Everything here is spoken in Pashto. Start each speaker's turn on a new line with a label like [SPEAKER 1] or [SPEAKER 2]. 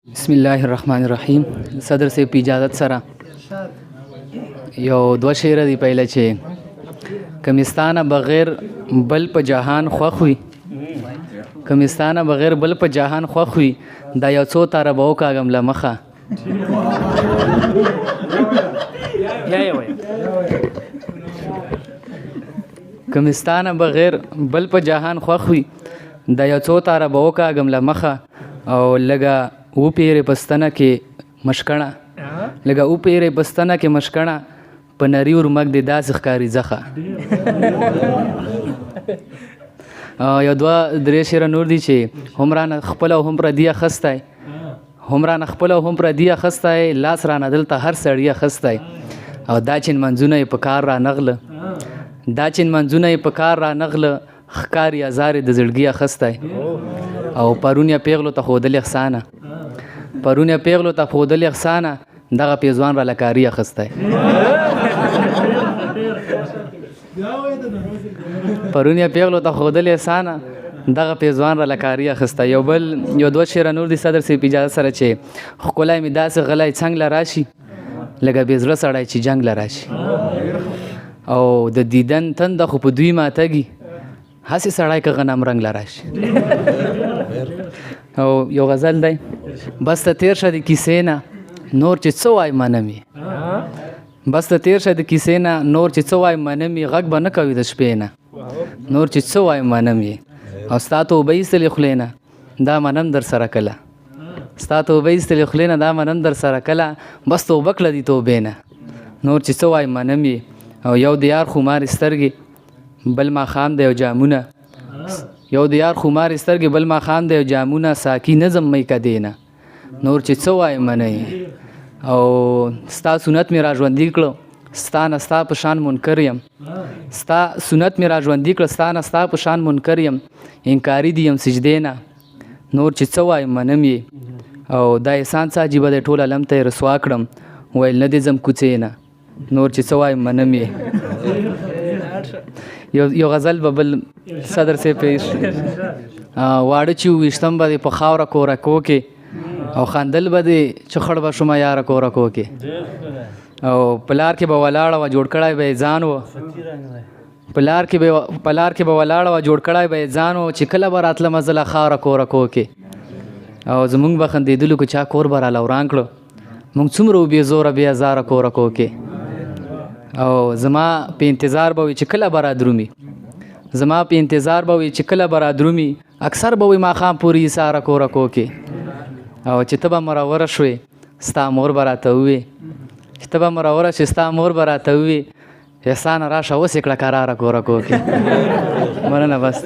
[SPEAKER 1] بسم الله الرحمن الرحیم. صدر سے په اجازت سره یو دوه شعر دی پهله چې کمستانه بغیر بل په جهان خوښ وي، کمستانه بغیر بل په جهان خوښ وي، دا یو څو تاره به وکاږم له مخه. کمستانه بغیر بل په جهان خوښ وي، دا یو څو تاره به وکاږم له مخه. او لږه وپیرې پستنه کې مشکڼه، لږه وپیرې پستنه کې مشکڼه، په نري ورمګ دې داسې ښکاري ځخه. یو دوه درې شعره نور دي چې هم رانه خپله او هم پردي اخیستی، هم رانه خپله او هم پردي اخیستی، لاس رانه دلته هر سړي اخیستی. او دا چین منځونه یې په کار رانغله، دا چین منځونه یې په کار رانغله، ښکاري ازار یې د زړګي اخیستی. او پرون یې پیغلو ته ښودل احسانه، پرون یې پیغلو ته ښودل احسانه، دغه پیزوان را لکاري اخیستی. پرون یې پیغلو ته ښودل احسانه، دغه پیزوان را لکاري اخیستی. یو دوه شعره نور دي صدر صاحب اجازه سره چې ښکلی مې داسې غلی څنګ له راشي، لکه بې زړه سړی چې جنګ له راشي. او د دیدن تنده خو په دوی ماتږي، هسې سړی که غنم رنګ له راشي. او یو غزل دی: بس ته تېر شه د کیسې نه نور چې څه وای منم یې، بس ته تېر شه د کیسې نه نور چې څه وای منم یې، غږ به نه کوي د شپې نه نور چې څه وای منم یې. او ستا توبه ایستلې خولې نه دا منم در سره کله، ستا توبه ایستلې خولې نه دا منم در سره کله، بس توبه کړه دې توبې نه نور چې څه وای منم یې. او یو د یار خمارې سترګې بل ماښام دی او جامونه، یو د یار خمارې سترګې بل ماښام دی او جامونه، ساقي نظم می کدې نه نور چې څه وای منئ. او ستا سنت مې را ژوندي کړه، ستا نه ستا په شان منکر یم، ستا سنت مې را ژوندي کړه، ستا نه ستا په شان منکر یم، انکاري دي یم سجدې نه نور چې څه وای منم یې. او دا احسان څه عجیبه دی ټول عالم ته یې رسوا کړم، ویل نه دې ځم کوڅې نه نور چې څه وای منم یې. یو غزل به بل صدر سے پیش: واړه چې وویشتم به دې په خاوره کورکو کې، او خندل به دې چې خړ به شومه یاره کورکو کې. او پلار کې به ولاړه وه جوړ کړی به یې ځان و، پلار کې به ولاړه وه جوړ کړی به یې ځان و، چې کله به راتلمه زه له خاوره کورکو کې. او زمونږ به خندېدلو که چا کور به راله وران کړو، مونږ څومره و بې زوره بې ازاره کورکو کې. او زما په انتظار به وي چې کله به را درومي، زما په انتظار به وي چې کله به را درومي، اکثر به وي ماښام پورې ایساره کورکو کې. او چې ته به مروره شوې ستا مور به راته ووې، چې ته به مروره شې ستا مور به راته ووې، احسانه راشه اوس یې کړه کراره کورکو کې. مننه بس.